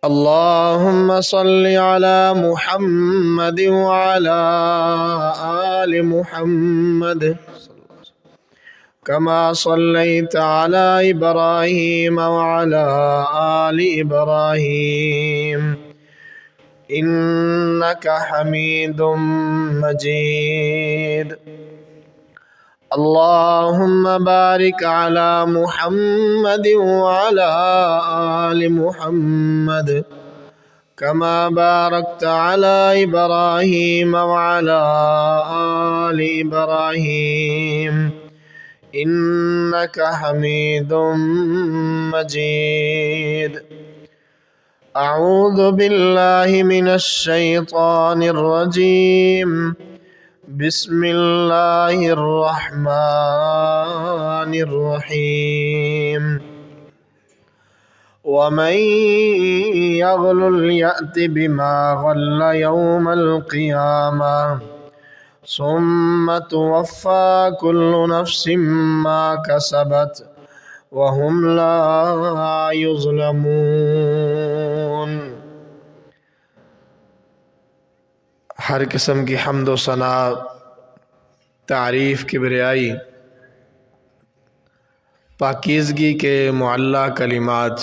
اللهم صل على محمد وعلى آل محمد كما صليت على إبراهيم وعلى آل إبراهيم إنك حميد مجيد. اللهم بارك على محمد وعلى آل محمد كما باركت على إبراهيم وعلى آل إبراهيم إنك حميد مجيد. أعوذ بالله من الشيطان الرجيم. بسم الله الرحمن الرحيم. ومن يغلل يأت بما غل يوم القيامة ثم توفى كل نفس ما كسبت وهم لا يظلمون. ہر قسم کی حمد و ثنا، تعریف، کبریائی، پاکیزگی کے معلیٰ کلمات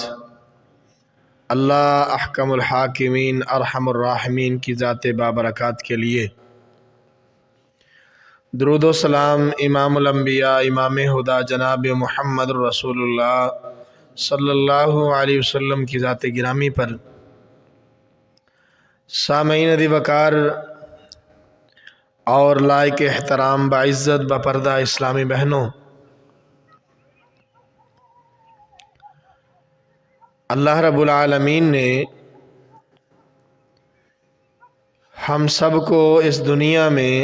اللہ احکم الحاکمین ارحم الراحمین کی ذات بابرکات کے لیے درود و سلام امام الانبیاء امام ہدیٰ جناب محمد رسول اللہ صلی اللہ علیہ وسلم کی ذات گرامی پر. سامعین دی وقار اور لائق احترام باعزت بپردہ اسلامی بہنوں، اللہ رب العالمین نے ہم سب کو اس دنیا میں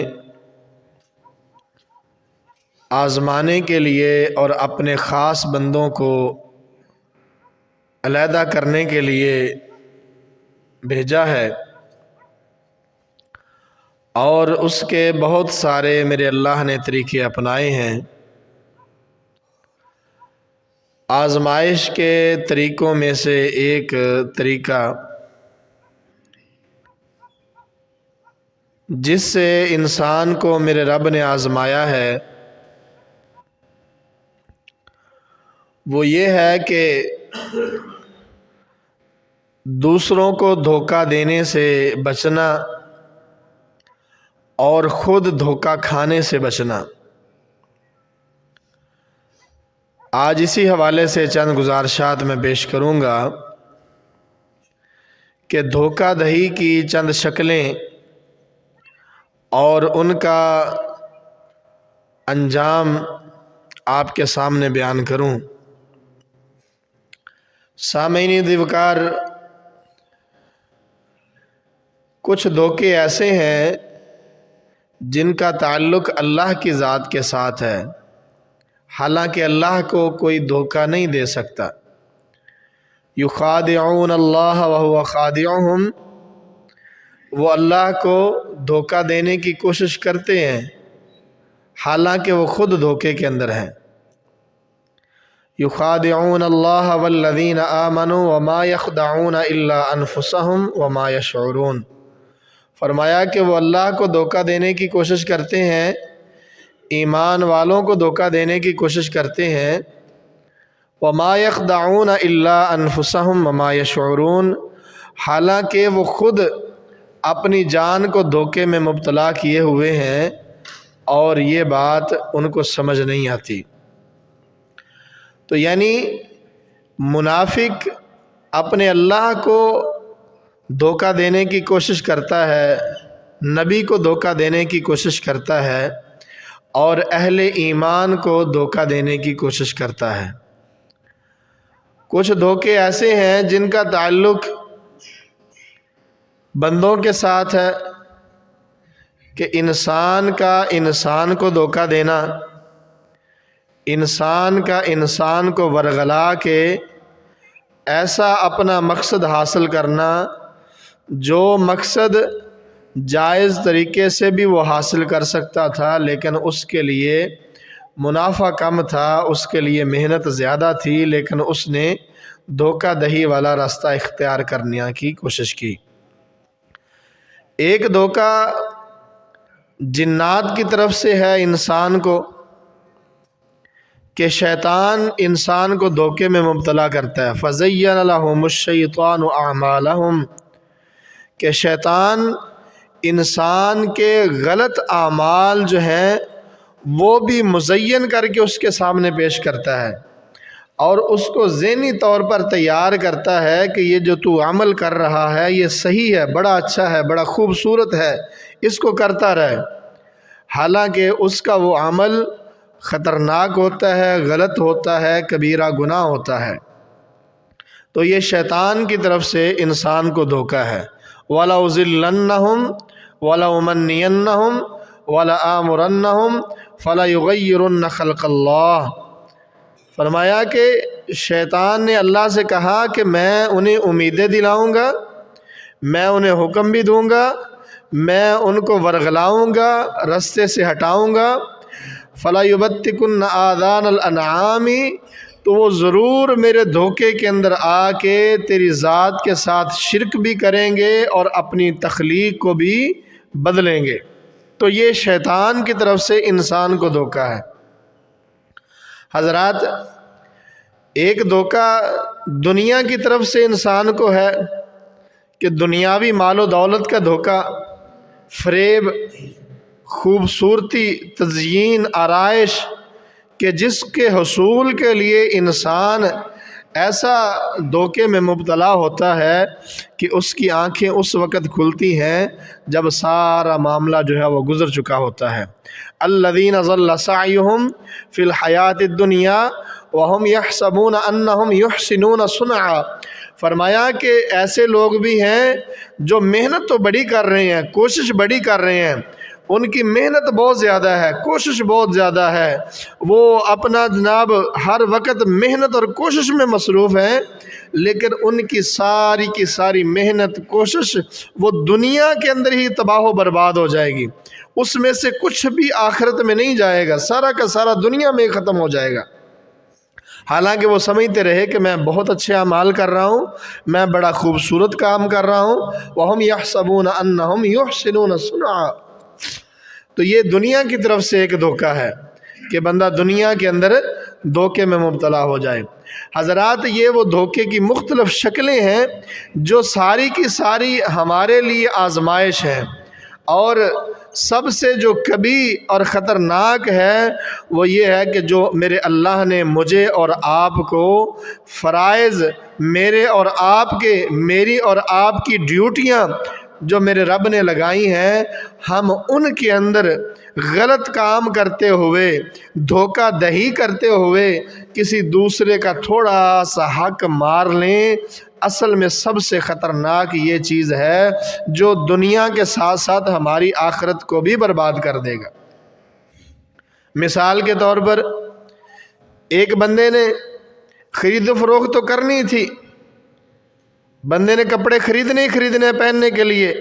آزمانے کے لیے اور اپنے خاص بندوں کو علیحدہ کرنے کے لیے بھیجا ہے، اور اس کے بہت سارے میرے اللہ نے طریقے اپنائے ہیں. آزمائش کے طریقوں میں سے ایک طریقہ جس سے انسان کو میرے رب نے آزمایا ہے وہ یہ ہے کہ دوسروں کو دھوکہ دینے سے بچنا اور خود دھوکہ کھانے سے بچنا. آج اسی حوالے سے چند گزارشات میں پیش کروں گا کہ دھوکہ دہی کی چند شکلیں اور ان کا انجام آپ کے سامنے بیان کروں. سامعین دی وقار، کچھ دھوکے ایسے ہیں جن کا تعلق اللہ کی ذات کے ساتھ ہے، حالانکہ اللہ کو کوئی دھوکہ نہیں دے سکتا. یخادعون اللہ وہو خادعہم، وہ اللہ کو دھوکہ دینے کی کوشش کرتے ہیں حالانکہ وہ خود دھوکے کے اندر ہیں. یخادعون اللہ والذین آمنوا وما یخدعون الا انفسہم وما یشعرون. فرمایا کہ وہ اللہ کو دھوکہ دینے کی کوشش کرتے ہیں، ایمان والوں کو دھوکہ دینے کی کوشش کرتے ہیں. وما یخدعون الا انفسہم وما یشعرون، حالانکہ وہ خود اپنی جان کو دھوکے میں مبتلا کیے ہوئے ہیں اور یہ بات ان کو سمجھ نہیں آتی. تو یعنی منافق اپنے اللہ کو دھوکہ دینے کی کوشش کرتا ہے، نبی کو دھوکہ دینے کی کوشش کرتا ہے، اور اہل ایمان کو دھوکہ دینے کی کوشش کرتا ہے. کچھ دھوکے ایسے ہیں جن کا تعلق بندوں کے ساتھ ہے کہ انسان کا انسان کو دھوکہ دینا، انسان کا انسان کو ورغلا کے ایسا اپنا مقصد حاصل کرنا جو مقصد جائز طریقے سے بھی وہ حاصل کر سکتا تھا، لیکن اس کے لیے منافع کم تھا، اس کے لیے محنت زیادہ تھی، لیکن اس نے دھوکہ دہی والا راستہ اختیار کرنے کی کوشش کی۔ ایک دھوکہ جنات کی طرف سے ہے انسان کو کہ شیطان انسان کو دھوکے میں مبتلا کرتا ہے۔ فَزَيَّنَ لَهُمُ الشَّيْطَانُ أَعْمَالَهُمْ کہ شیطان انسان کے غلط اعمال جو ہیں وہ بھی مزین کر کے اس کے سامنے پیش کرتا ہے اور اس کو ذہنی طور پر تیار کرتا ہے کہ یہ جو تو عمل کر رہا ہے یہ صحیح ہے، بڑا اچھا ہے، بڑا خوبصورت ہے، اس کو کرتا رہے، حالانکہ اس کا وہ عمل خطرناک ہوتا ہے، غلط ہوتا ہے، کبیرہ گناہ ہوتا ہے۔ تو یہ شیطان کی طرف سے انسان کو دھوکہ ہے۔ وَلَأُضِلَّنَّهُمْ وَلَأُمَنِّيَنَّهُمْ وَلَآمُرَنَّهُمْ فَلَيُغَيِّرُنَّ خَلْقَ اللَّهِ فرمایا کہ شیطان نے اللہ سے کہا کہ میں انہیں امیدیں دلاؤں گا، میں انہیں حکم بھی دوں گا، میں ان کو ورغلاؤں گا، رستے سے ہٹاؤں گا۔ فَلَيُبَتِّكُنَّ آذَانَ الْأَنْعَامِ تو وہ ضرور میرے دھوکے کے اندر آ کے تیری ذات کے ساتھ شرک بھی کریں گے اور اپنی تخلیق کو بھی بدلیں گے۔ تو یہ شیطان کی طرف سے انسان کو دھوکہ ہے۔ حضرات، ایک دھوکہ دنیا کی طرف سے انسان کو ہے کہ دنیاوی مال و دولت کا دھوکہ، فریب، خوبصورتی، تزئین، آرائش کہ جس کے حصول کے لیے انسان ایسا دھوکے میں مبتلا ہوتا ہے کہ اس کی آنکھیں اس وقت کھلتی ہیں جب سارا معاملہ جو ہے وہ گزر چکا ہوتا ہے۔ الذین ضل سعیہم فی الحیات الدنیا وہم یحسبون انہم یحسنون صنعا فرمایا کہ ایسے لوگ بھی ہیں جو محنت تو بڑی کر رہے ہیں، کوشش بڑی کر رہے ہیں، ان کی محنت بہت زیادہ ہے، کوشش بہت زیادہ ہے، وہ اپنا جناب ہر وقت محنت اور کوشش میں مصروف ہیں، لیکن ان کی ساری محنت کوشش وہ دنیا کے اندر ہی تباہ و برباد ہو جائے گی، اس میں سے کچھ بھی آخرت میں نہیں جائے گا، سارا کا سارا دنیا میں ختم ہو جائے گا۔ حالانکہ وہ سمجھتے رہے کہ میں بہت اچھے اعمال کر رہا ہوں، میں بڑا خوبصورت کام کر رہا ہوں، وَهُمْ يَحْسَبُونَ أَنَّهُمْ يُحْسِنُونَ صُنْعًا تو یہ دنیا کی طرف سے ایک دھوکہ ہے کہ بندہ دنیا کے اندر دھوکے میں مبتلا ہو جائے۔ حضرات، یہ وہ دھوکے کی مختلف شکلیں ہیں جو ساری کی ساری ہمارے لیے آزمائش ہیں، اور سب سے جو کبھی اور خطرناک ہے وہ یہ ہے کہ جو میرے اللہ نے مجھے اور آپ کو فرائض، میری اور آپ کی ڈیوٹیاں جو میرے رب نے لگائی ہیں، ہم ان کے اندر غلط کام کرتے ہوئے، دھوکہ دہی کرتے ہوئے کسی دوسرے کا تھوڑا سا حق مار لیں۔ اصل میں سب سے خطرناک یہ چیز ہے جو دنیا کے ساتھ ساتھ ہماری آخرت کو بھی برباد کر دے گا۔ مثال کے طور پر ایک بندے نے خرید و فروخت تو کرنی تھی، بندے نے کپڑے خریدنے پہننے کے لیے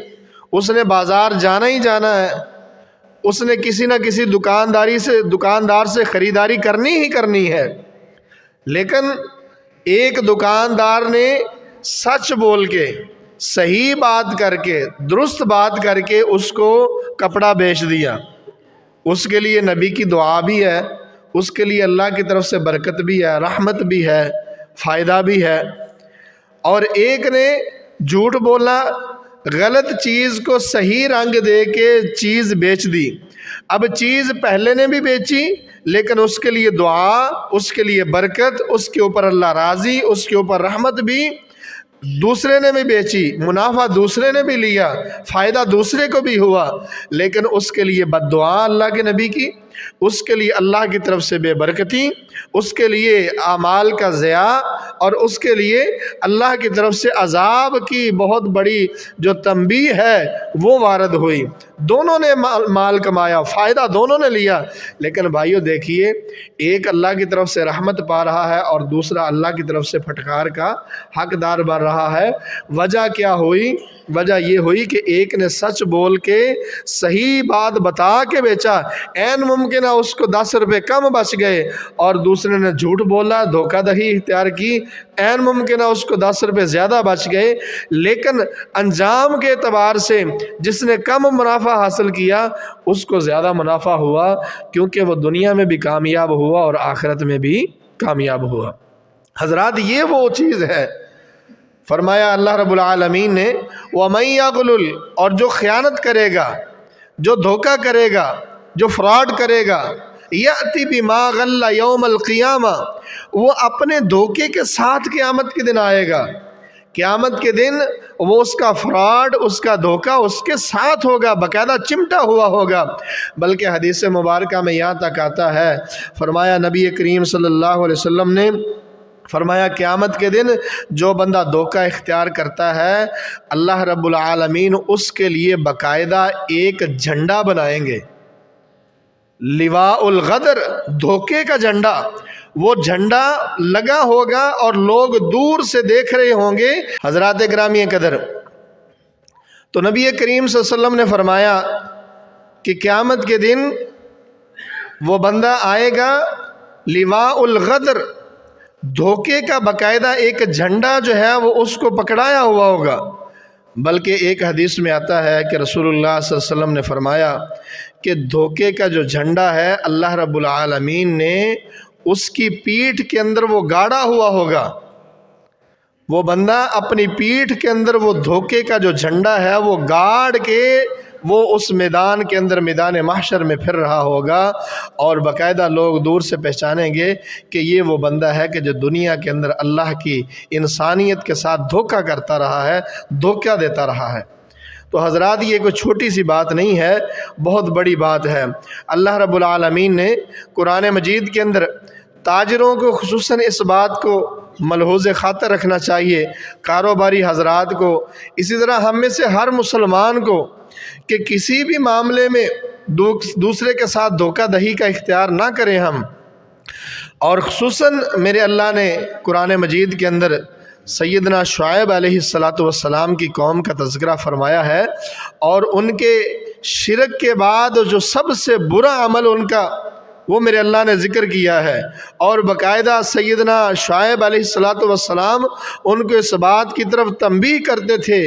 اس نے بازار جانا ہی جانا ہے، اس نے کسی نہ کسی دکاندار سے خریداری کرنی ہے، لیکن ایک دکاندار نے سچ بول کے، صحیح بات کر کے، درست بات کر کے اس کو کپڑا بیچ دیا، اس کے لیے نبی کی دعا بھی ہے، اس کے لیے اللہ کی طرف سے برکت بھی ہے، رحمت بھی ہے، فائدہ بھی ہے۔ اور ایک نے جھوٹ بولا، غلط چیز کو صحیح رنگ دے کے چیز بیچ دی۔ اب چیز پہلے نے بھی بیچی، لیکن اس کے لیے دعا، اس کے لیے برکت، اس کے اوپر اللہ راضی، اس کے اوپر رحمت بھی دوسرے نے بھی بیچی، منافع دوسرے نے بھی لیا، فائدہ دوسرے کو بھی ہوا، لیکن اس کے لیے بد دعا اللہ کے نبی کی، اس کے لیے اللہ کی طرف سے بے برکتی، اس کے لیے اعمال کا ضیاع، اور اس کے لیے اللہ کی طرف سے عذاب کی بہت بڑی جو تنبیہ ہے وہ وارد ہوئی۔ دونوں نے مال کمایا، فائدہ دونوں نے لیا، لیکن بھائیو دیکھیے، ایک اللہ کی طرف سے رحمت پا رہا ہے اور دوسرا اللہ کی طرف سے پھٹکار کا حقدار بن رہا ہے۔ وجہ کیا ہوئی؟ وجہ یہ ہوئی کہ ایک نے سچ بول کے، صحیح بات بتا کے بیچا، عین ممکنہ اس کو 10 روپے کم بچ گئے، اور دوسرے نے جھوٹ بولا، دھوکہ دہی اختیار کی، عین ممکنہ اس کو 10 روپے زیادہ بچ گئے، لیکن انجام کے اعتبار سے جس نے کم منافع حاصل کیا اس کو زیادہ منافع ہوا، کیونکہ وہ دنیا میں بھی کامیاب ہوا اور آخرت میں بھی کامیاب ہوا۔ حضرات یہ وہ چیز ہے، فرمایا اللہ رب العالمین نے وَمَن يَغْلُلْ، اور جو خیانت کرے گا، جو دھوکہ کرے گا، جو فراڈ کرے گا، یأتی بما غل یوم القیامہ، وہ اپنے دھوکے کے ساتھ قیامت کے دن آئے گا۔ قیامت کے دن وہ اس کا فراڈ، اس کا دھوکہ اس کے ساتھ ہوگا، باقاعدہ چمٹا ہوا ہوگا۔ بلکہ حدیث مبارکہ میں یہاں تک آتا ہے، فرمایا نبی کریم صلی اللہ علیہ وسلم نے فرمایا قیامت کے دن جو بندہ دھوکہ اختیار کرتا ہے، اللہ رب العالمین اس کے لیے باقاعدہ ایک جھنڈا بنائیں گے، لواء الغدر، دھوکے کا جھنڈا، وہ جھنڈا لگا ہوگا اور لوگ دور سے دیکھ رہے ہوں گے۔ حضرات گرامی قدر، تو نبی کریم صلی اللہ علیہ وسلم نے فرمایا کہ قیامت کے دن وہ بندہ آئے گا لواء الغدر، دھوکے کا باقاعدہ ایک جھنڈا جو ہے وہ اس کو پکڑایا ہوا ہوگا۔ بلکہ ایک حدیث میں آتا ہے کہ رسول اللہ صلی اللہ علیہ وسلم نے فرمایا کہ دھوکے کا جو جھنڈا ہے اللہ رب العالمین نے اس کی پیٹھ کے اندر وہ گاڑا ہوا ہوگا، وہ بندہ اپنی پیٹھ کے اندر وہ دھوکے کا جو جھنڈا ہے وہ گاڑ کے وہ اس میدان کے اندر، میدان محشر میں پھر رہا ہوگا، اور باقاعدہ لوگ دور سے پہچانیں گے کہ یہ وہ بندہ ہے کہ جو دنیا کے اندر اللہ کی انسانیت کے ساتھ دھوکہ کرتا رہا ہے، دھوکہ دیتا رہا ہے۔ تو حضرات یہ کوئی چھوٹی سی بات نہیں ہے، بہت بڑی بات ہے۔ اللہ رب العالمین نے قرآن مجید کے اندر تاجروں کو خصوصاً اس بات کو ملحوظ خاطر رکھنا چاہیے، کاروباری حضرات کو، اسی طرح ہم میں سے ہر مسلمان کو، کہ کسی بھی معاملے میں دوسرے کے ساتھ دھوکہ دہی کا اختیار نہ کریں ہم۔ اور خصوصاً میرے اللہ نے قرآن مجید کے اندر سیدنا شعیب علیہ السلام کی قوم کا تذکرہ فرمایا ہے، اور ان کے شرک کے بعد جو سب سے برا عمل ان کا وہ میرے اللہ نے ذکر کیا ہے، اور باقاعدہ سیدنا شعیب علیہ السلام ان کو اس بات کی طرف تنبیہ کرتے تھے،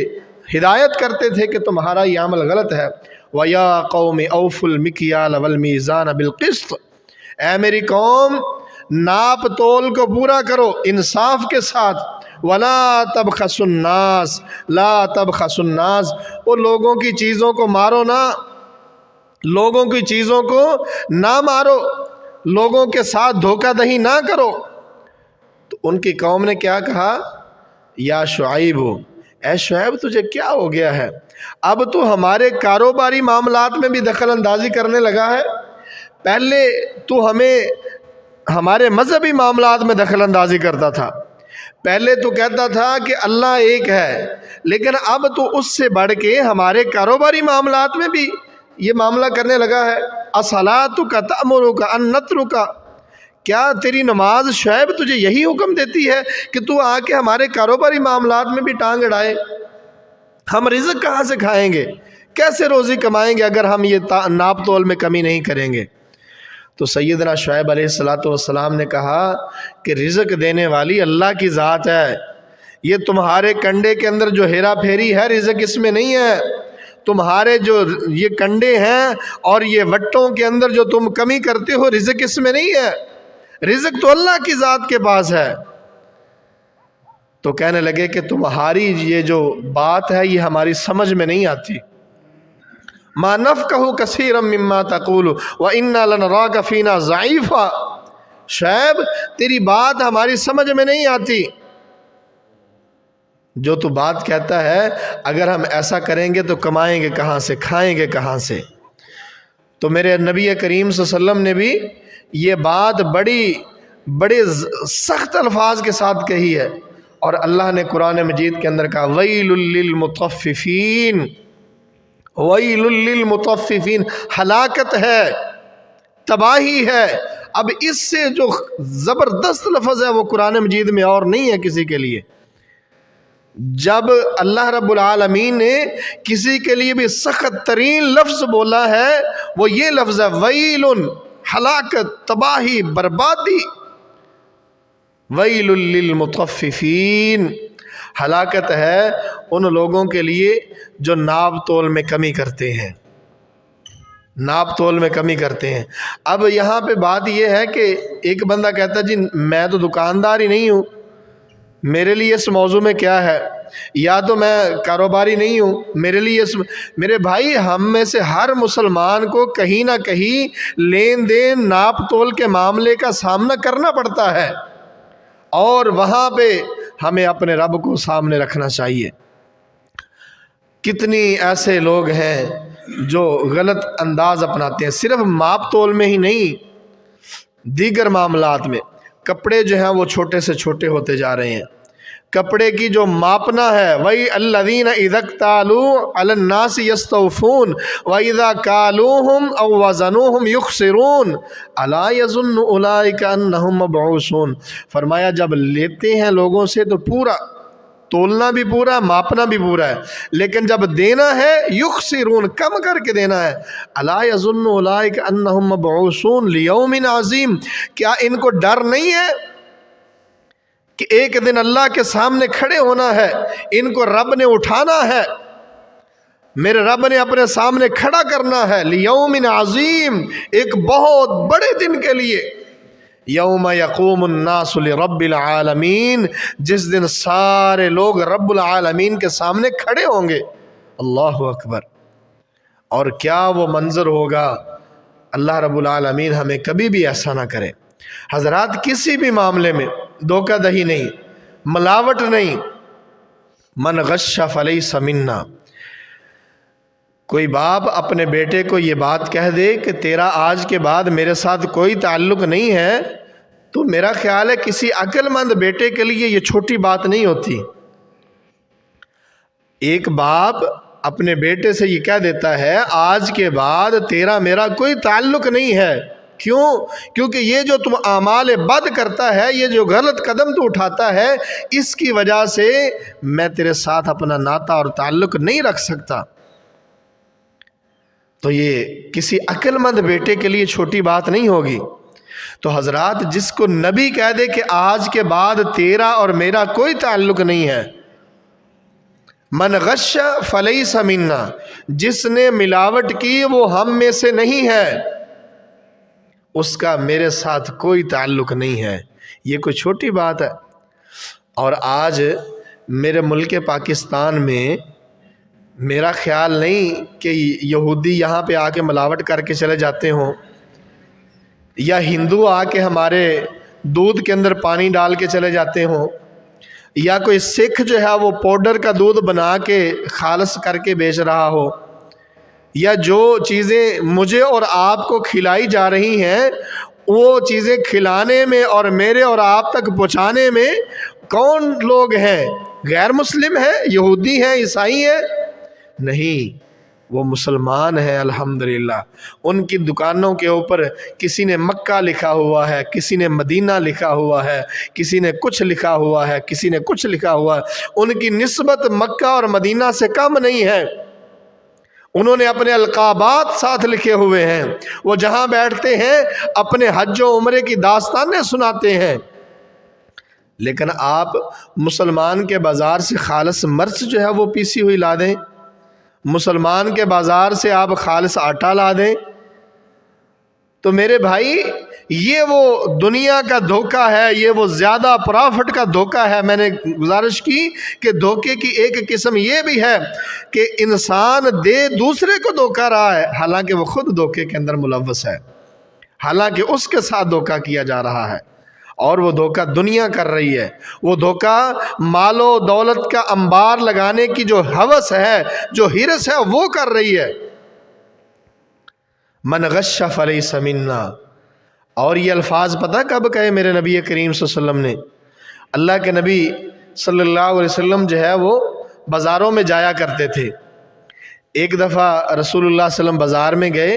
ہدایت کرتے تھے کہ تمہارا یہ عمل غلط ہے۔ وَيَا قَوْمِ أَوْفُوا الْمِكْيَالَ وَالْمِيزَانَ بِالْقِسْطِ، اے میری قوم ناپ تول کو پورا کرو انصاف کے ساتھ، وَلَا تَبْخَسُوا النَّاسَ، لا تبخسوا الناس، وہ لوگوں کی چیزوں کو مارو نہ، لوگوں کی چیزوں کو نہ مارو، لوگوں کے ساتھ دھوکہ دہی نہ کرو۔ تو ان کی قوم نے کیا کہا؟ یا شعیب، اے شعیب تجھے کیا ہو گیا ہے؟ اب تو ہمارے کاروباری معاملات میں بھی دخل اندازی کرنے لگا ہے، پہلے تو ہمیں ہمارے مذہبی معاملات میں دخل اندازی کرتا تھا، پہلے تو کہتا تھا کہ اللہ ایک ہے، لیکن اب تو اس سے بڑھ کے ہمارے کاروباری معاملات میں بھی یہ معاملہ کرنے لگا ہے۔ اصلاتک تأمرک ان نترک، کیا تیری نماز شعیب تجھے یہی حکم دیتی ہے کہ تو آ کے ہمارے کاروباری معاملات میں بھی ٹانگ اڑائے؟ ہم رزق کہاں سے کھائیں گے؟ کیسے روزی کمائیں گے اگر ہم یہ ناپ تول میں کمی نہیں کریں گے؟ تو سیدنا شعیب علیہ السلام نے کہا کہ رزق دینے والی اللہ کی ذات ہے، یہ تمہارے کنڈے کے اندر جو ہیرا پھیری ہے رزق اس میں نہیں ہے، تمہارے جو یہ کنڈے ہیں اور یہ وٹوں کے اندر جو تم کمی کرتے ہو رزق اس میں نہیں ہے، رزق تو اللہ کی ذات کے پاس ہے۔ تو کہنے لگے کہ تمہاری یہ جو بات ہے یہ ہماری سمجھ میں نہیں آتی، ما نفقہ کثیرا مما تقول وإنا لنراک فینا ضعیفا، شعیب تیری بات ہماری سمجھ میں نہیں آتی، جو تو بات کہتا ہے اگر ہم ایسا کریں گے تو کمائیں گے کہاں سے، کھائیں گے کہاں سے؟ تو میرے نبی کریم صلی اللہ علیہ وسلم نے بھی یہ بات بڑے سخت الفاظ کے ساتھ کہی ہے، اور اللہ نے قرآن مجید کے اندر کہا ویل للمطففین، ویل للمطففین، ہلاکت ہے، تباہی ہے۔ اب اس سے جو زبردست لفظ ہے وہ قرآن مجید میں اور نہیں ہے کسی کے لیے۔ جب اللہ رب العالمین نے کسی کے لیے بھی سخت ترین لفظ بولا ہے وہ یہ لفظ ہے ویل، ہلاکت، تباہی، بربادی. ویل للمطففین، ہلاکت ہے ان لوگوں کے لیے جو ناپ تول میں کمی کرتے ہیں، ناپ تول میں کمی کرتے ہیں. اب یہاں پہ بات یہ ہے کہ ایک بندہ کہتا ہے جی میں تو دکاندار ہی نہیں ہوں، میرے لیے اس موضوع میں کیا ہے، یا تو میں کاروباری نہیں ہوں، میرے لیے میرے بھائی ہم میں سے ہر مسلمان کو کہیں نہ کہیں لین دین ناپ تول کے معاملے کا سامنا کرنا پڑتا ہے، اور وہاں پہ ہمیں اپنے رب کو سامنے رکھنا چاہیے. کتنی ایسے لوگ ہیں جو غلط انداز اپناتے ہیں، صرف ماپ تول میں ہی نہیں، دیگر معاملات میں. کپڑے جو ہیں وہ چھوٹے سے چھوٹے ہوتے جا رہے ہیں. کپڑے کی جو ماپنا ہے، وہی الذین اذا اکتالوا علی الناس یستوفون واذا کالوہم او وزنوہم یخسرون الا یظن اولئک انہم مبعوثون. فرمایا جب لیتے ہیں لوگوں سے تو پورا تولنا بھی پورا، ماپنا بھی پورا ہے، لیکن جب دینا ہے یخسرون، کم کر کے دینا ہے. الا یظن اولئک انہم مبعوثون لیوم عظیم، کیا ان کو ڈر نہیں ہے کہ ایک دن اللہ کے سامنے کھڑے ہونا ہے، ان کو رب نے اٹھانا ہے، میرے رب نے اپنے سامنے کھڑا کرنا ہے. لیوم عظیم، ایک بہت بڑے دن کے لیے. یوم یقوم الناس لرب العالمین، جس دن سارے لوگ رب العالمین کے سامنے کھڑے ہوں گے. اللہ اکبر. اور کیا وہ منظر ہوگا. اللہ رب العالمین ہمیں کبھی بھی ایسا نہ کرے. حضرات کسی بھی معاملے میں دھوکہ دہی نہیں، ملاوٹ نہیں. من غش فلیس منا. کوئی باپ اپنے بیٹے کو یہ بات کہہ دے کہ تیرا آج کے بعد میرے ساتھ کوئی تعلق نہیں ہے، تو میرا خیال ہے کسی عقل مند بیٹے کے لیے یہ چھوٹی بات نہیں ہوتی. ایک باپ اپنے بیٹے سے یہ کہہ دیتا ہے آج کے بعد تیرا میرا کوئی تعلق نہیں ہے. کیوں؟ کیونکہ یہ جو تم اعمال بد کرتا ہے، یہ جو غلط قدم تو اٹھاتا ہے، اس کی وجہ سے میں تیرے ساتھ اپنا ناطہ اور تعلق نہیں رکھ سکتا. تو یہ کسی عقل مند بیٹے کے لیے چھوٹی بات نہیں ہوگی. تو حضرات جس کو نبی کہہ دے کہ آج کے بعد تیرا اور میرا کوئی تعلق نہیں ہے، من غش فلیس منا، جس نے ملاوٹ کی وہ ہم میں سے نہیں ہے، اس کا میرے ساتھ کوئی تعلق نہیں ہے. یہ کوئی چھوٹی بات ہے. اور آج میرے ملک پاکستان میں میرا خیال نہیں کہ یہودی یہاں پہ آ کے ملاوٹ کر کے چلے جاتے ہوں، یا ہندو آ کے ہمارے دودھ کے اندر پانی ڈال کے چلے جاتے ہوں، یا کوئی سکھ جو ہے وہ پاؤڈر کا دودھ بنا کے خالص کر کے بیچ رہا ہو، یا جو چیزیں مجھے اور آپ کو کھلائی جا رہی ہیں وہ چیزیں کھلانے میں اور میرے اور آپ تک پہنچانے میں کون لوگ ہیں؟ غیر مسلم ہیں، یہودی ہیں، عیسائی ہیں؟ نہیں، وہ مسلمان ہیں. الحمدللہ. ان کی دکانوں کے اوپر کسی نے مکہ لکھا ہوا ہے، کسی نے مدینہ لکھا ہوا ہے، کسی نے کچھ لکھا ہوا ہے، کسی نے کچھ لکھا ہوا ہے. ان کی نسبت مکہ اور مدینہ سے کم نہیں ہے. انہوں نے اپنے القابات ساتھ لکھے ہوئے ہیں. وہ جہاں بیٹھتے ہیں اپنے حج و عمرے کی داستانیں سناتے ہیں. لیکن آپ مسلمان کے بازار سے خالص مرچ جو ہے وہ پیسی ہوئی لا دیں، مسلمان کے بازار سے آپ خالص آٹا لا دیں، تو میرے بھائی یہ وہ دنیا کا دھوکہ ہے، یہ وہ زیادہ پرافٹ کا دھوکہ ہے. میں نے گزارش کی کہ دھوکے کی ایک قسم یہ بھی ہے کہ انسان دے دوسرے کو دھوکہ رہا ہے، حالانکہ وہ خود دھوکے کے اندر ملوث ہے، حالانکہ اس کے ساتھ دھوکہ کیا جا رہا ہے. اور وہ دھوکہ دنیا کر رہی ہے، وہ دھوکہ مال و دولت کا انبار لگانے کی جو ہوس ہے، جو ہرس ہے، وہ کر رہی ہے. من غش فلیس منا. اور یہ الفاظ پتہ کب کہے میرے نبی کریم صلی اللہ علیہ وسلم نے؟ اللہ کے نبی صلی اللہ علیہ وسلم جو ہے وہ بازاروں میں جایا کرتے تھے. ایک دفعہ رسول اللہ صلی اللہ علیہ وسلم بازار میں گئے،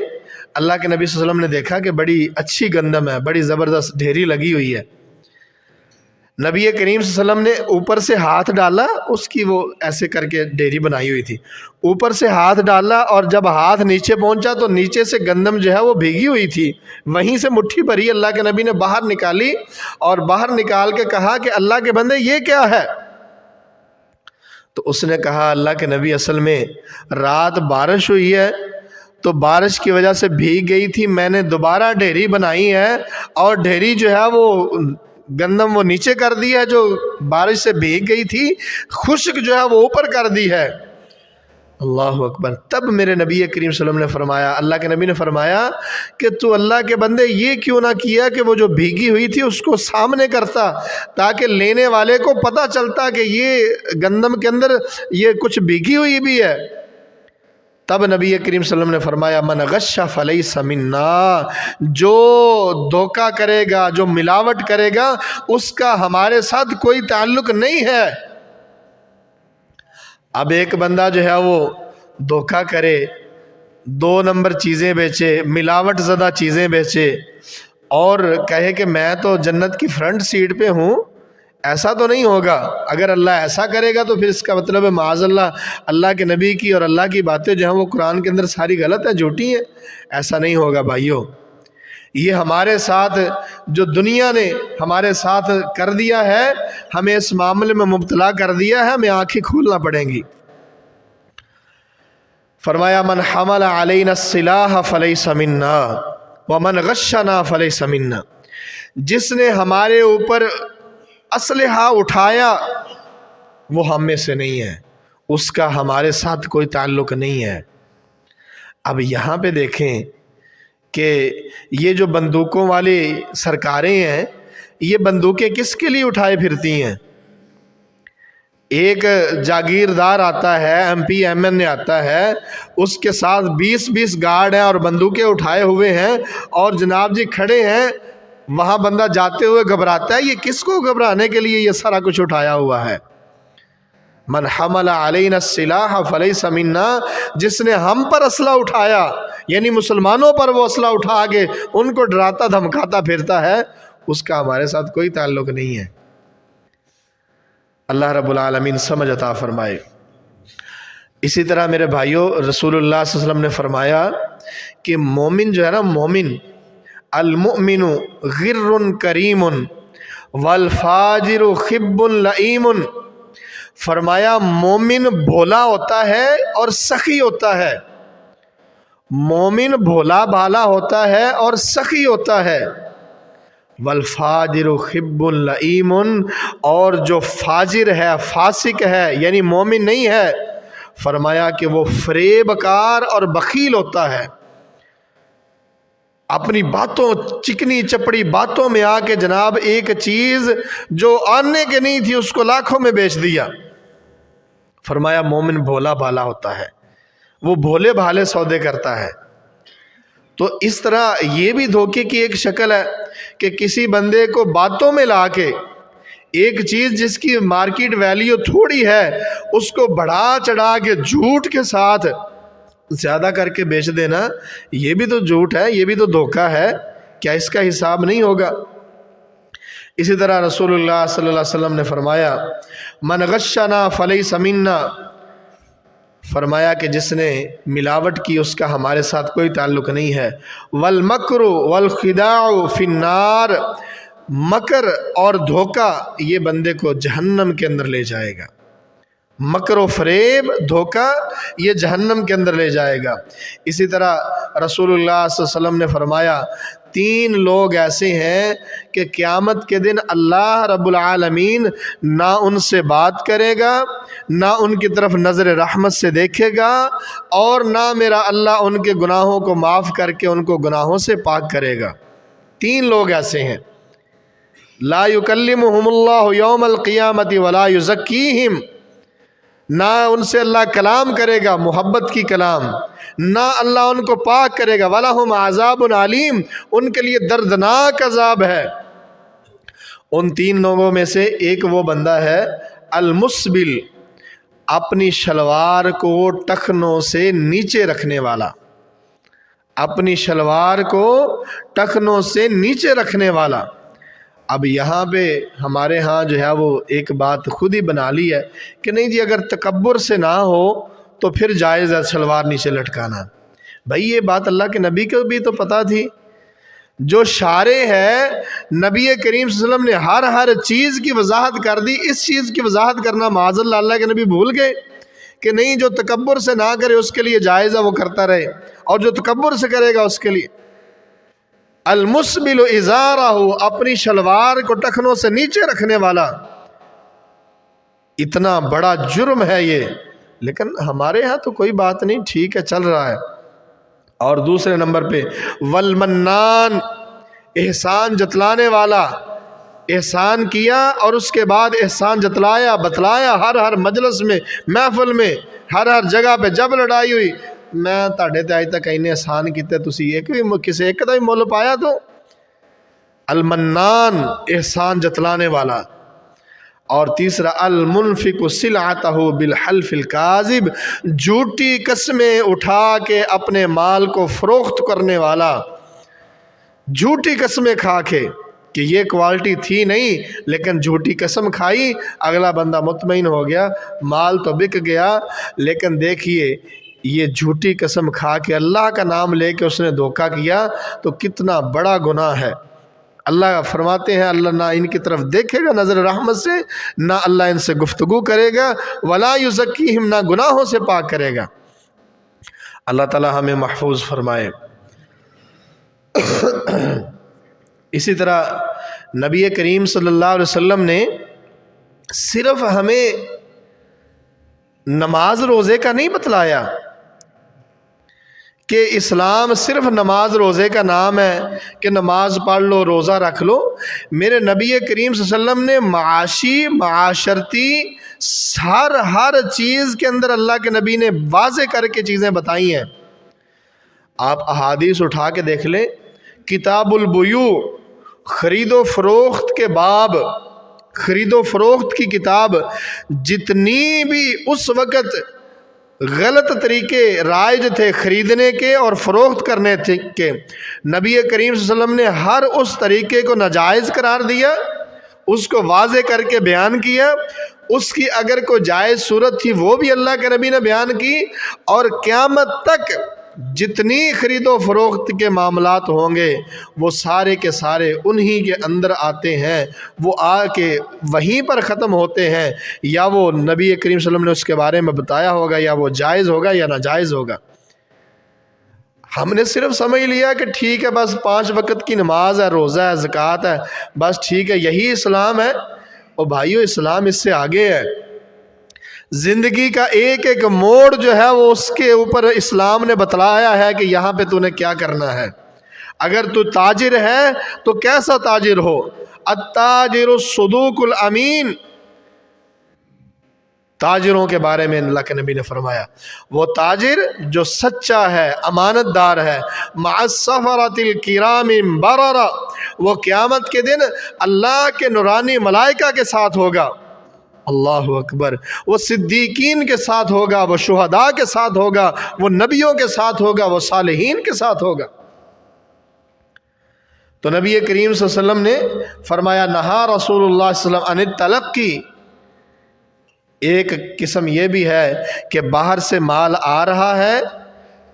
اللہ کے نبی صلی اللہ علیہ وسلم نے دیکھا کہ بڑی اچھی گندم ہے، بڑی زبردست ڈھیری لگی ہوئی ہے. نبی کریم صلی اللہ علیہ وسلم نے اوپر سے ہاتھ ڈالا، اس کی وہ ایسے کر کے ڈیری بنائی ہوئی تھی، اوپر سے ہاتھ ڈالا اور جب ہاتھ نیچے پہنچا تو نیچے سے گندم جو ہے وہ بھیگی ہوئی تھی، وہیں سے مٹھی بھری اللہ کے نبی نے باہر نکالی اور باہر نکال کے کہا کہ اللہ کے بندے یہ کیا ہے؟ تو اس نے کہا اللہ کے نبی اصل میں رات بارش ہوئی ہے تو بارش کی وجہ سے بھیگ گئی تھی، میں نے دوبارہ ڈھیری بنائی ہے اور ڈھیری جو ہے وہ گندم وہ نیچے کر دی ہے جو بارش سے بھیگ گئی تھی، خشک جو ہے وہ اوپر کر دی ہے۔ اللہ اکبر۔ تب میرے نبی کریم صلی اللہ علیہ وسلم نے فرمایا، اللہ کے نبی نے فرمایا کہ تو اللہ کے بندے یہ کیوں نہ کیا کہ وہ جو بھیگی ہوئی تھی اس کو سامنے کرتا تاکہ لینے والے کو پتہ چلتا کہ یہ گندم کے اندر یہ کچھ بھیگی ہوئی بھی ہے۔ تب نبی کریم صلی اللہ علیہ وسلم نے فرمایا من غش فلیس منا، جو دھوکہ کرے گا، جو ملاوٹ کرے گا، اس کا ہمارے ساتھ کوئی تعلق نہیں ہے۔ اب ایک بندہ جو ہے وہ دھوکہ کرے، 2 نمبر چیزیں بیچے، ملاوٹ زدہ چیزیں بیچے اور کہے کہ میں تو جنت کی فرنٹ سیٹ پہ ہوں، ایسا تو نہیں ہوگا۔ اگر اللہ ایسا کرے گا تو پھر اس کا مطلب ہے معاذ اللہ کے نبی کی اور اللہ کی باتیں جو ہیں وہ قرآن کے اندر ساری غلط ہیں، جھوٹی ہیں۔ ایسا نہیں ہوگا بھائیو۔ یہ ہمارے ساتھ جو دنیا نے ہمارے ساتھ کر دیا ہے، ہمیں اس معاملے میں مبتلا کر دیا ہے، ہمیں آنکھیں کھولنا پڑیں گی۔ فرمایا من حمل علینا السلاح فلیس منا ومن غشنا فلیس منا، جس نے ہمارے اوپر اسلحہ اٹھایا وہ ہم میں سے نہیں ہے، اس کا ہمارے ساتھ کوئی تعلق نہیں ہے۔ اب یہاں پہ دیکھیں کہ یہ جو بندوقوں والی سرکاریں ہیں، یہ بندوقیں کس کے لیے اٹھائے پھرتی ہیں؟ ایک جاگیردار آتا ہے، ایم پی ایم این اے آتا ہے، اس کے ساتھ 20 گارڈ ہیں اور بندوقیں اٹھائے ہوئے ہیں اور جناب جی کھڑے ہیں، وہاں بندہ جاتے ہوئے گھبراتا ہے، یہ کس کو گھبرانے کے لیے یہ سارا کچھ اٹھایا ہوا ہے؟ من حمل علینا السلاح فلیس منا، جس نے ہم پر اسلحہ اٹھایا، یعنی مسلمانوں پر وہ اسلحہ اٹھا کے ان کو ڈراتا دھمکاتا پھرتا ہے، اس کا ہمارے ساتھ کوئی تعلق نہیں ہے۔ اللہ رب العالمین سمجھ عطا فرمائے۔ اسی طرح میرے بھائیوں، رسول اللہ صلی اللہ علیہ وسلم نے فرمایا کہ مومن جو ہے نا، مومن المؤمن غر کریم والفاجر خب لئیم، فرمایا مومن بھولا ہوتا ہے اور سخی ہوتا ہے، مومن بھولا بھالا ہوتا ہے اور سخی ہوتا ہے، والفاجر خب لئیم، اور جو فاجر ہے، فاسق ہے، یعنی مومن نہیں ہے، فرمایا کہ وہ فریب کار اور بخیل ہوتا ہے، اپنی باتوں، چکنی چپڑی باتوں میں آ کے جناب ایک چیز جو آنے کے نہیں تھی اس کو لاکھوں میں بیچ دیا۔ فرمایا مومن بھولا بھالا ہوتا ہے، وہ بھولے بھالے سودے کرتا ہے۔ تو اس طرح یہ بھی دھوکے کی ایک شکل ہے کہ کسی بندے کو باتوں میں لا کے ایک چیز جس کی مارکیٹ ویلیو تھوڑی ہے اس کو بڑھا چڑھا کے جھوٹ کے ساتھ زیادہ کر کے بیچ دینا، یہ بھی تو جھوٹ ہے، یہ بھی تو دھوکہ ہے، کیا اس کا حساب نہیں ہوگا؟ اسی طرح رسول اللہ صلی اللہ علیہ وسلم نے فرمایا من غشنا فلیس منا، فرمایا کہ جس نے ملاوٹ کی اس کا ہمارے ساتھ کوئی تعلق نہیں ہے۔ والمکر والخداع فی النار، مکر اور دھوکہ یہ بندے کو جہنم کے اندر لے جائے گا، مکر و فریب، دھوکہ یہ جہنم کے اندر لے جائے گا۔ اسی طرح رسول اللہ صلی اللہ علیہ وسلم نے فرمایا 3 لوگ ایسے ہیں کہ قیامت کے دن اللہ رب العالمین نہ ان سے بات کرے گا، نہ ان کی طرف نظر رحمت سے دیکھے گا، اور نہ میرا اللہ ان کے گناہوں کو معاف کر کے ان کو گناہوں سے پاک کرے گا۔ 3 لوگ ایسے ہیں، لا یکلمہم اللہ یوم القیامت ولا یزکیہم، نہ ان سے اللہ کلام کرے گا، محبت کی کلام، نہ اللہ ان کو پاک کرے گا، وَلَهُمْ عَذَابٌ عَلِيمٌ، ان کے لیے دردناک عذاب ہے۔ ان 3 لوگوں میں سے ایک وہ بندہ ہے المسبل، اپنی شلوار کو ٹخنوں سے نیچے رکھنے والا، اپنی شلوار کو ٹخنوں سے نیچے رکھنے والا، اب یہاں پہ ہمارے ہاں جو ہے وہ ایک بات خود ہی بنا لی ہے کہ نہیں جی اگر تکبر سے نہ ہو تو پھر جائز ہے شلوار نیچے لٹکانا۔ بھائی یہ بات اللہ کے نبی کو بھی تو پتہ تھی، جو شارع ہے نبی کریم صلی اللہ علیہ وسلم نے ہر چیز کی وضاحت کر دی، اس چیز کی وضاحت کرنا معاذ اللہ اللہ کے نبی بھول گئے کہ نہیں جو تکبر سے نہ کرے اس کے لیے جائز ہے وہ کرتا رہے، اور جو تکبر سے کرے گا اس کے لیے المسبل ازارہ، اپنی شلوار کو ٹخنوں سے نیچے رکھنے والا، اتنا بڑا جرم ہے یہ۔ لیکن ہمارے ہاں تو کوئی بات نہیں، ٹھیک ہے چل رہا ہے۔ اور دوسرے نمبر پہ والمنان، احسان جتلانے والا، احسان کیا اور اس کے بعد احسان جتلایا بتلایا، ہر مجلس میں، محفل میں، ہر جگہ پہ جب لڑائی ہوئی، میں تاڑے تے آج تک اینے احسان کیتے تسی ایک بھی کسی ایک دا بھی مول پایا؟ تو المنان، احسان جتلانے والا۔ اور تیسرا المنفق سلعتہ بالحلف الکاذب، جھوٹی قسمیں اٹھا کے اپنے مال کو فروخت کرنے والا، جھوٹی قسمیں کھا کے کہ یہ کوالٹی تھی نہیں لیکن جھوٹی قسم کھائی، اگلا بندہ مطمئن ہو گیا، مال تو بک گیا، لیکن دیکھیے یہ جھوٹی قسم کھا کے اللہ کا نام لے کے اس نے دھوکہ کیا تو کتنا بڑا گناہ ہے۔ اللہ فرماتے ہیں اللہ نہ ان کی طرف دیکھے گا نظر رحمت سے، نہ اللہ ان سے گفتگو کرے گا، ولا یزکیہم، نہ گناہوں سے پاک کرے گا۔ اللہ تعالی ہمیں محفوظ فرمائے۔ اسی طرح نبی کریم صلی اللہ علیہ وسلم نے صرف ہمیں نماز روزے کا نہیں بتلایا کہ اسلام صرف نماز روزے کا نام ہے کہ نماز پڑھ لو روزہ رکھ لو۔ میرے نبی کریم صلی اللہ علیہ وسلم نے معاشی معاشرتی ہر چیز کے اندر اللہ کے نبی نے واضح کر کے چیزیں بتائی ہیں۔ آپ احادیث اٹھا کے دیکھ لیں، کتاب البیوع، خرید و فروخت کے باب، خرید و فروخت کی کتاب، جتنی بھی اس وقت غلط طریقے رائج تھے خریدنے کے اور فروخت کرنے کے، نبی کریم صلی اللہ علیہ وسلم نے ہر اس طریقے کو ناجائز قرار دیا، اس کو واضح کر کے بیان کیا، اس کی اگر کوئی جائز صورت تھی وہ بھی اللہ کے نبی نے بیان کی، اور قیامت تک جتنی خرید و فروخت کے معاملات ہوں گے وہ سارے کے سارے انہی کے اندر آتے ہیں، وہ آ کے وہیں پر ختم ہوتے ہیں، یا وہ نبی کریم صلی اللہ علیہ وسلم نے اس کے بارے میں بتایا ہوگا، یا وہ جائز ہوگا یا ناجائز ہوگا۔ ہم نے صرف سمجھ لیا کہ ٹھیک ہے بس 5 وقت کی نماز ہے، روزہ ہے، زکوٰۃ ہے، بس ٹھیک ہے یہی اسلام ہے۔ اور بھائیو اسلام اس سے آگے ہے، زندگی کا ایک ایک موڑ جو ہے وہ اس کے اوپر اسلام نے بتلایا ہے کہ یہاں پہ تو نے کیا کرنا ہے۔ اگر تو تاجر ہے تو کیسا تاجر ہو، التاجر الصدوق الامین، تاجروں کے بارے میں اللہ کے نبی نے فرمایا وہ تاجر جو سچا ہے، امانت دار ہے، مع السفرۃ الکرام بررہ، وہ قیامت کے دن اللہ کے نورانی ملائکہ کے ساتھ ہوگا، اللہ اکبر، وہ صدیقین کے ساتھ ہوگا، وہ شہداء کے ساتھ ہوگا، وہ نبیوں کے ساتھ ہوگا، وہ صالحین کے ساتھ ہوگا۔ تو نبی کریم صلی اللہ علیہ وسلم نے فرمایا نہا رسول اللہ صلی اللہ علیہ وسلم عن التلقی، ایک قسم یہ بھی ہے کہ باہر سے مال آ رہا ہے،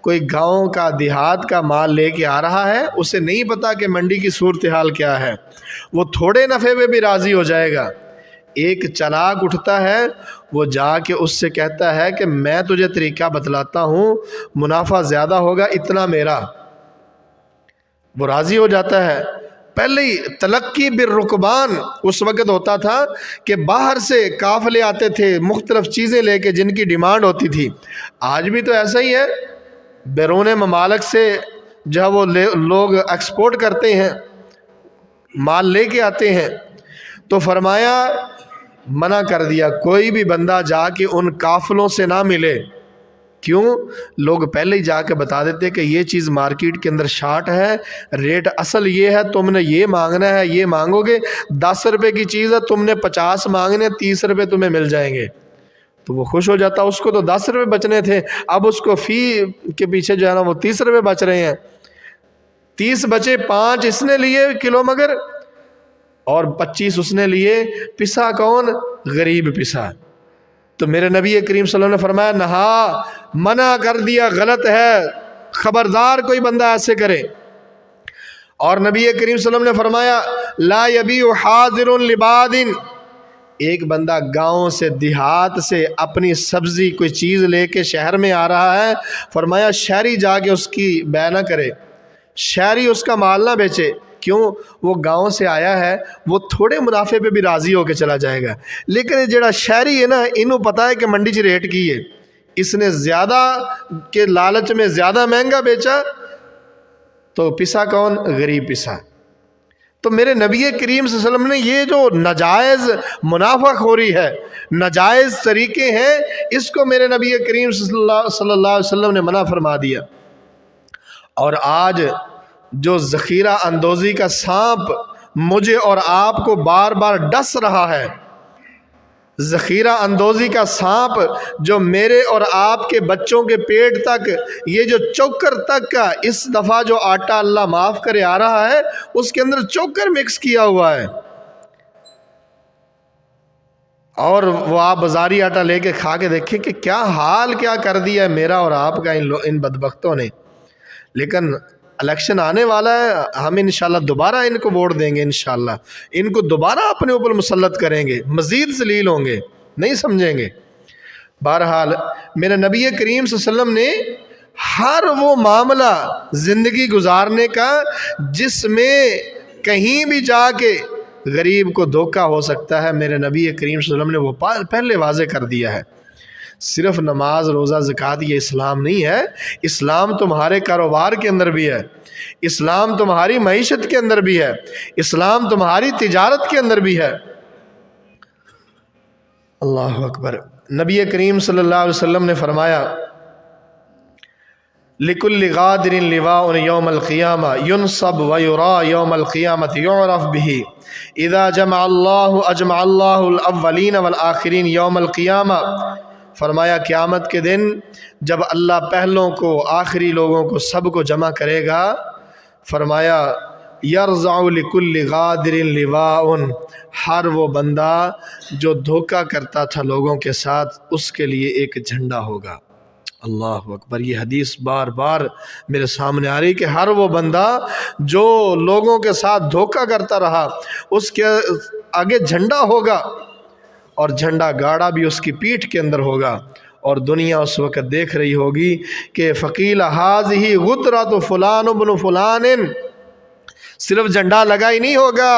کوئی گاؤں کا دیہات کا مال لے کے آ رہا ہے، اسے نہیں پتا کہ منڈی کی صورتحال کیا ہے، وہ تھوڑے نفع میں بھی راضی ہو جائے گا۔ ایک چلاک اٹھتا ہے، وہ جا کے اس سے کہتا ہے کہ میں تجھے طریقہ بتلاتا ہوں، منافع زیادہ ہوگا، اتنا میرا، وہ راضی ہو جاتا ہے۔ پہلے ہی تلقی بالرکبان اس وقت ہوتا تھا کہ باہر سے قافلے آتے تھے مختلف چیزیں لے کے جن کی ڈیمانڈ ہوتی تھی، آج بھی تو ایسا ہی ہے، بیرون ممالک سے جو ہے وہ لوگ ایکسپورٹ کرتے ہیں، مال لے کے آتے ہیں۔ تو فرمایا منع کر دیا کوئی بھی بندہ جا کے ان قافلوں سے نہ ملے، کیوں؟ لوگ پہلے ہی جا کے بتا دیتے کہ یہ چیز مارکیٹ کے اندر شارٹ ہے، ریٹ اصل یہ ہے، تم نے یہ مانگنا ہے، یہ مانگو گے، 10 روپے کی چیز ہے تم نے 50 مانگنے، 30 روپے تمہیں مل جائیں گے، تو وہ خوش ہو جاتا۔ اس کو تو 10 روپے بچنے تھے، اب اس کو فی کے پیچھے جو ہے نا وہ 30 روپے بچ رہے ہیں، 30 بچے 5 اس نے لیے کلو، مگر اور 25 اس نے لیے، پسا کون؟ غریب پسا۔ تو میرے نبی کریم صلی اللہ علیہ وسلم نے فرمایا نہا، منع کر دیا، غلط ہے، خبردار کوئی بندہ ایسے کرے۔ اور نبی کریم صلی اللہ علیہ وسلم نے فرمایا لا یبیع حاضر لباد، ایک بندہ گاؤں سے، دیہات سے اپنی سبزی کوئی چیز لے کے شہر میں آ رہا ہے، فرمایا شہری جا کے اس کی بیع نہ کرے، شہری اس کا مال نہ بیچے۔ کیوں؟ وہ گاؤں سے آیا ہے، وہ تھوڑے منافع پہ بھی راضی ہو کے چلا جائے گا، لیکن یہ جڑا شہری ہے نا، انہوں پتہ ہے کہ منڈی چ ریٹ کی ہے، اس نے زیادہ کے لالچ میں زیادہ مہنگا بیچا، تو پسا کون؟ غریب پسا۔ تو میرے نبی کریم صلی اللہ علیہ وسلم نے یہ جو ناجائز منافع خوری ہے، ناجائز طریقے ہیں، اس کو میرے نبی کریم صلی اللہ علیہ وسلم نے منع فرما دیا۔ اور آج جو ذخیرہ اندوزی کا سانپ مجھے اور آپ کو بار بار ڈس رہا ہے، ذخیرہ اندوزی کا سانپ جو میرے اور آپ کے بچوں کے پیٹ تک، یہ جو چوکر تک کا اس دفعہ جو آٹا اللہ معاف کرے آ رہا ہے، اس کے اندر چوکر مکس کیا ہوا ہے، اور وہ آپ بازاری آٹا لے کے کھا کے دیکھیں کہ کیا حال کیا کر دیا ہے میرا اور آپ کا ان بدبختوں نے۔ لیکن الیکشن آنے والا ہے، ہم انشاءاللہ دوبارہ ان کو ووٹ دیں گے، انشاءاللہ ان کو دوبارہ اپنے اوپر مسلط کریں گے، مزید ذلیل ہوں گے، نہیں سمجھیں گے۔ بہرحال میرے نبی کریم صلی اللہ علیہ وسلم نے ہر وہ معاملہ زندگی گزارنے کا جس میں کہیں بھی جا کے غریب کو دھوکہ ہو سکتا ہے، میرے نبی کریم صلی اللہ علیہ وسلم نے وہ پہلے واضح کر دیا ہے۔ صرف نماز روزہ زکوٰۃ یہ اسلام نہیں ہے، اسلام تمہارے کاروبار کے اندر بھی ہے، اسلام تمہاری معیشت کے اندر بھی ہے، اسلام تمہاری تجارت کے اندر بھی ہے۔ اللہ اکبر۔ نبی کریم صلی اللہ علیہ وسلم نے فرمایا لِكُلِّ غَادِرٍ لِوَاءٌ يَوْمَ الْقِيَامَةِ يُنْصَبُ وَيُرَى يَوْمَ الْقِيَامَةِ يُعْرَفْ بِهِ إِذَا جَمَعَ اللَّهُ الْأَوَّلِينَ وَالْآخِرِينَ يَوْمَ الْقِيَامَةِ، فرمایا قیامت کے دن جب اللہ پہلوں کو آخری لوگوں کو سب کو جمع کرے گا، فرمایا یرزع لکل غادر لواء، ہر وہ بندہ جو دھوکہ کرتا تھا لوگوں کے ساتھ اس کے لیے ایک جھنڈا ہوگا۔ اللہ اکبر۔ یہ حدیث بار بار میرے سامنے آ رہی کہ ہر وہ بندہ جو لوگوں کے ساتھ دھوکہ کرتا رہا اس کے آگے جھنڈا ہوگا، اور جھنڈا گاڑا بھی اس کی پیٹھ کے اندر ہوگا، اور دنیا اس وقت دیکھ رہی ہوگی کہ فقیل ھذہ غدرۃ فلان بن فلان، صرف جھنڈا لگا ہی نہیں ہوگا،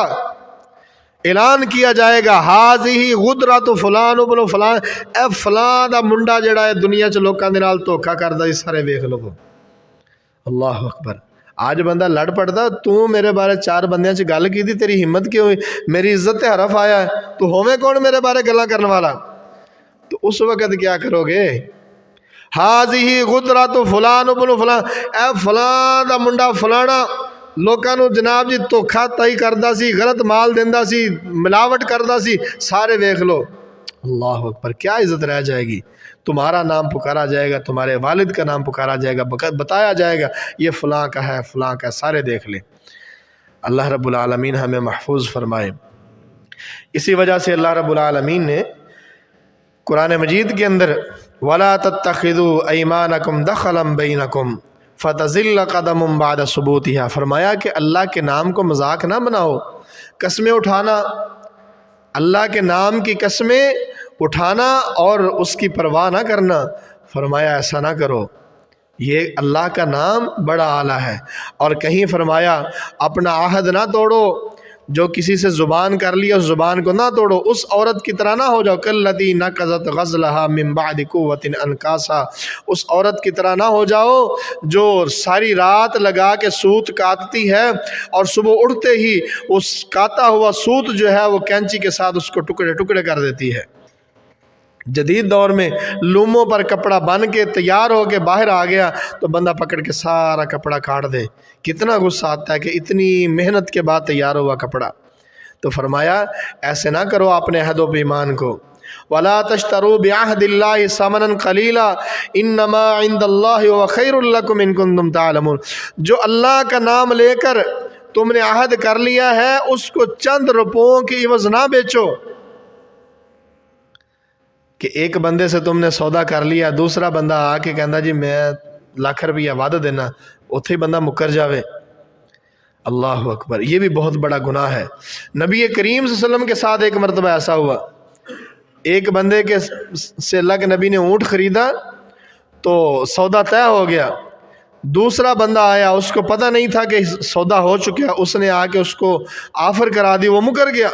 اعلان کیا جائے گا ھذہ غدرۃ فلان بن فلان، اے فلاں دا منڈا جڑا ہے دنیا چ لوکاں دے نال دھوکا کردا، سارے ویکھ لو۔ اللہ اکبر۔ آج بندہ لڑ پڑتا، تو میرے بارے 4 بندیاں چ گل کی تھی، تیری ہمت کیوں ہوئی، میری عزت تے حرف آیا ہے، تو ہوویں کون میرے بارے گلاں کرنے والا؟ تو اس وقت کیا کرو گے؟ ھذہ غدرۃ فلان بن فلان، اے فلاں دا منڈا فلانا لوکاں نو جناب جی دھوکھا تائی کردا سی، غلط مال دیندا سی، ملاوٹ کردا سی، سارے ویکھ لو۔ اللہ اکبر۔ کیا عزت رہ جائے گی؟ تمہارا نام پکارا جائے گا، تمہارے والد کا نام پکارا جائے گا، بتایا جائے گا یہ فلاں کا ہے، فلاں کا ہے، سارے دیکھ لیں۔ اللہ رب العالمین ہمیں محفوظ فرمائے۔ اسی وجہ سے اللہ رب العالمین نے قرآن مجید کے اندر وَلَا تَتَّخِذُوا أَيْمَانَكُمْ دَخَلًا بَيْنَكُمْ فَتَزِلَّ قَدَمٌ بَعْدَ ثُبُوتِهَا، فرمایا کہ اللہ کے نام کو مذاق نہ بناؤ، قسمیں اٹھانا، اللہ کے نام کی قسمیں اٹھانا اور اس کی پرواہ نہ کرنا، فرمایا ایسا نہ کرو، یہ اللہ کا نام بڑا اعلیٰ ہے۔ اور کہیں فرمایا اپنا عہد نہ توڑو، جو کسی سے زبان کر لیا اس زبان کو نہ توڑو، اس عورت کی طرح نہ ہو جاؤ، کاللتی نقضت غزلها من بعد قوت انکاسا، اس عورت کی طرح نہ ہو جاؤ جو ساری رات لگا کے سوت کاٹتی ہے اور صبح اٹھتے ہی اس کاتا ہوا سوت جو ہے وہ کینچی کے ساتھ اس کو ٹکڑے ٹکڑے کر دیتی ہے۔ جدید دور میں لوموں پر کپڑا بن کے تیار ہو کے باہر آ گیا تو بندہ پکڑ کے سارا کپڑا کاٹ دے، کتنا غصہ آتا ہے کہ اتنی محنت کے بعد تیار ہوا کپڑا۔ تو فرمایا ایسے نہ کرو اپنے عہد و پیمان کو، وَلَا تَشْتَرُوا بِعَهْدِ اللَّهِ ثَمَنًا قَلِيلًا إِنَّمَا عِندَ اللَّهِ هُوَ خَيْرٌ لَكُمْ إِن كُنتُمْ تَعْلَمُونَ، جو اللہ کا نام لے کر تم نے عہد کر لیا ہے اس کو چند روپوں کی عوض نہ بیچو. کہ ایک بندے سے تم نے سودا کر لیا, دوسرا بندہ آ کے کہندا جی میں ₹1,00,000 وعدہ دینا, اتھے ہی بندہ مکر جاوے. اللہ اکبر, یہ بھی بہت بڑا گناہ ہے. نبی کریم صلی اللہ علیہ وسلم کے ساتھ ایک مرتبہ ایسا ہوا, ایک بندے کے سے اللہ کے نبی نے اونٹ خریدا تو سودا طے ہو گیا. دوسرا بندہ آیا, اس کو پتہ نہیں تھا کہ سودا ہو چکا, اس نے آ کے اس کو آفر کرا دی, وہ مکر گیا.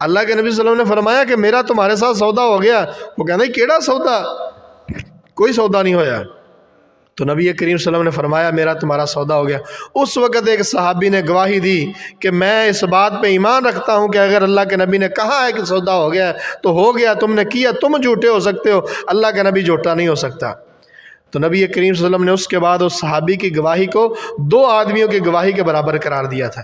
اللہ کے نبی صلی اللہ علیہ وسلم نے فرمایا کہ میرا تمہارے ساتھ سودا ہو گیا. وہ کہنا کیڑا سودا, کوئی سودا نہیں ہویا. تو نبی کریم صلی اللہ علیہ وسلم نے فرمایا میرا تمہارا سودا ہو گیا. اس وقت ایک صحابی نے گواہی دی کہ میں اس بات پہ ایمان رکھتا ہوں کہ اگر اللہ کے نبی نے کہا ہے کہ سودا ہو گیا تو ہو گیا, تم نے کیا, تم جھوٹے ہو سکتے ہو, اللہ کا نبی جھوٹا نہیں ہو سکتا. تو نبی کریم صلی اللہ علیہ وسلم نے اس کے بعد اس صحابی کی گواہی کو 2 آدمیوں کی گواہی کے برابر قرار دیا تھا.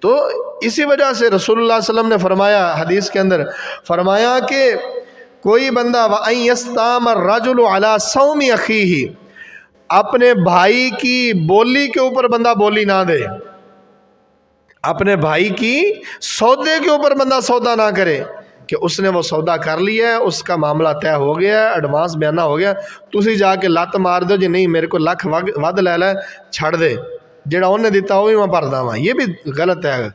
تو اسی وجہ سے رسول اللہ صلی اللہ علیہ وسلم نے فرمایا, حدیث کے اندر فرمایا کہ کوئی بندہ وَأَن يَسْتَامَ الرَّجُلُ عَلَى صَوْمِ أَخِيهِ, اپنے بھائی کی بولی کے اوپر بندہ بولی نہ دے, اپنے بھائی کی سودے کے اوپر بندہ سودا نہ کرے کہ اس نے وہ سودا کر لیا ہے, اس کا معاملہ طے ہو گیا ہے, ایڈوانس بیانہ ہو گیا, تسی جا کے لت مار دو جی نہیں میرے کو £1,00,000 ود لے لے, چھڑ دے, جڑا انہیں دیتا وہ بھی میں بھردا وا. یہ بھی غلط ہے,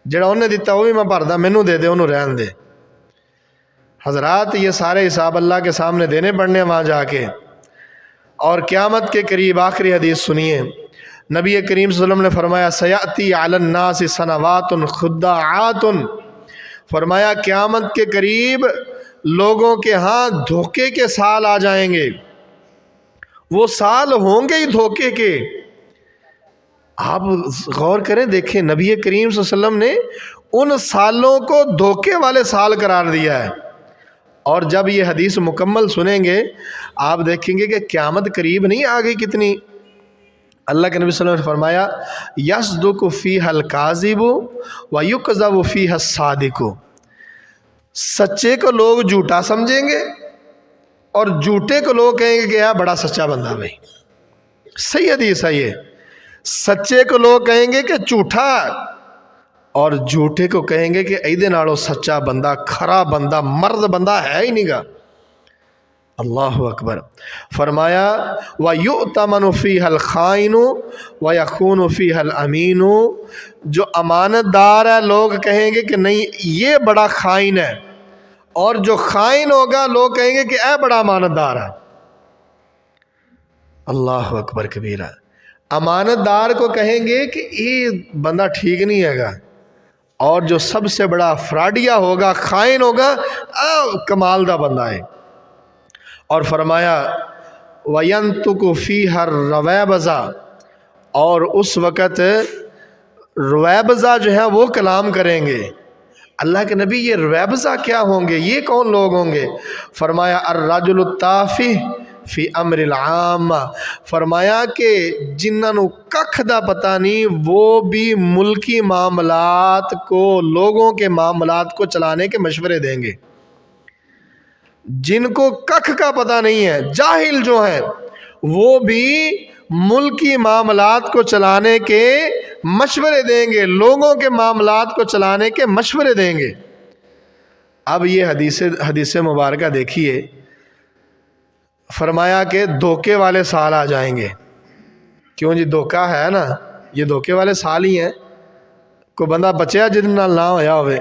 جڑا انہیں دیتا وہ بھی میں بھردا, مینوں دے دے, انہوں رہن دے. حضرات یہ سارے حساب اللہ کے سامنے دینے پڑنے وہاں جا کے. اور قیامت کے قریب آخری حدیث سنیے, نبی کریم صلی اللہ علیہ وسلم نے فرمایا سیاتی علی الناس سنوات خداعات, فرمایا قیامت کے قریب لوگوں کے ہاں دھوکے کے سال آ جائیں گے. وہ سال ہوں گے ہی دھوکے کے. آپ غور کریں, دیکھیں نبی کریم صلی اللہ علیہ وسلم نے ان سالوں کو دھوکے والے سال قرار دیا ہے. اور جب یہ حدیث مکمل سنیں گے آپ دیکھیں گے کہ قیامت قریب نہیں آ گئی کتنی. اللہ کے نبی صلی اللہ علیہ وسلم نے فرمایا یصدق فیہا الکاذب ویکذب فیہا الصادق, سچے کو لوگ جھوٹا سمجھیں گے اور جھوٹے کو لوگ کہیں گے کہ یہ بڑا سچا بندہ بھائی. صحیح حدیث ہے یہ. سچے کو لوگ کہیں گے کہ جھوٹا, اور جھوٹے کو کہیں گے کہ ایدے نالو سچا بندہ, کھرا بندہ, مرد بندہ ہے ہی نہیں گا. اللہ اکبر. فرمایا وَيُؤْتَمَنُ فِيهَا الْخَائِنُ وَيَخُونُ فِيهَا الْأَمِينُ, جو امانت دار ہے لوگ کہیں گے کہ نہیں یہ بڑا خائن ہے, اور جو خائن ہوگا لوگ کہیں گے کہ اے بڑا امانت دار ہے. اللہ اکبر کبیرہ. امانت دار کو کہیں گے کہ یہ بندہ ٹھیک نہیں ہے گا, اور جو سب سے بڑا فراڈیا ہوگا, خائن ہوگا, کمال دا بندہ ہے. اور فرمایا وَيَنْتُقُ فِيهَا الرَّوَابِزَ, اور اس وقت رویبزہ جو ہے وہ کلام کریں گے. اللہ کے نبی یہ رویبزہ کیا ہوں گے, یہ کون لوگ ہوں گے؟ فرمایا الرجل التافہ فی امر العام, فرمایا کہ جنہوں ککھ دا پتہ نہیں وہ بھی ملکی معاملات کو, لوگوں کے معاملات کو چلانے کے مشورے دیں گے. جن کو ککھ کا پتہ نہیں ہے, جاہل جو ہیں, وہ بھی ملکی معاملات کو چلانے کے مشورے دیں گے, لوگوں کے معاملات کو چلانے کے مشورے دیں گے. اب یہ حدیث مبارکہ دیکھیے, فرمایا کہ دھوکے والے سال آ جائیں گے. کیوں جی, دھوکہ ہے نا, یہ دھوکے والے سال ہی ہیں. کوئی بندہ بچیا جن نال نہ ہویا ہوئے,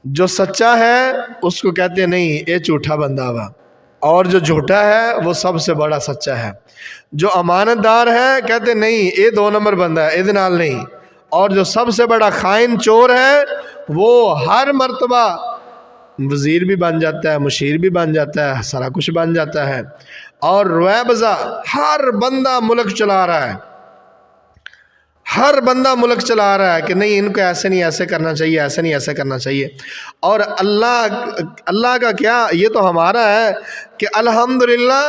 جو سچا ہے اس کو کہتے ہیں نہیں یہ جھوٹا بندہ ہوا, اور جو جھوٹا ہے وہ سب سے بڑا سچا ہے. جو امانت دار ہے کہتے ہیں نہیں یہ 2 نمبر بندہ ہے, یہ نال نہیں. اور جو سب سے بڑا خائن چور ہے وہ ہر مرتبہ وزیر بھی بن جاتا ہے, مشیر بھی بن جاتا ہے, سارا کچھ بن جاتا ہے. اور رویبزہ, ہر بندہ ملک چلا رہا ہے, ہر بندہ ملک چلا رہا ہے کہ نہیں ان کو ایسے نہیں ایسے کرنا چاہیے, ایسے نہیں ایسے کرنا چاہیے. اور اللہ کا کیا, یہ تو ہمارا ہے کہ الحمدللہ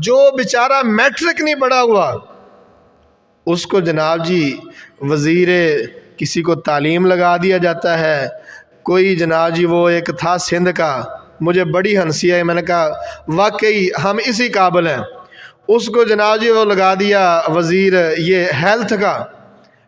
جو بیچارہ میٹرک نہیں پڑھا ہوا اس کو جناب جی وزیر کسی کو تعلیم لگا دیا جاتا ہے. کوئی جناب جی وہ ایک تھا سندھ کا, مجھے بڑی ہنسی ہے, میں نے کہا واقعی ہم اسی قابل ہیں. اس کو جناب جی وہ لگا دیا وزیر یہ ہیلتھ کا,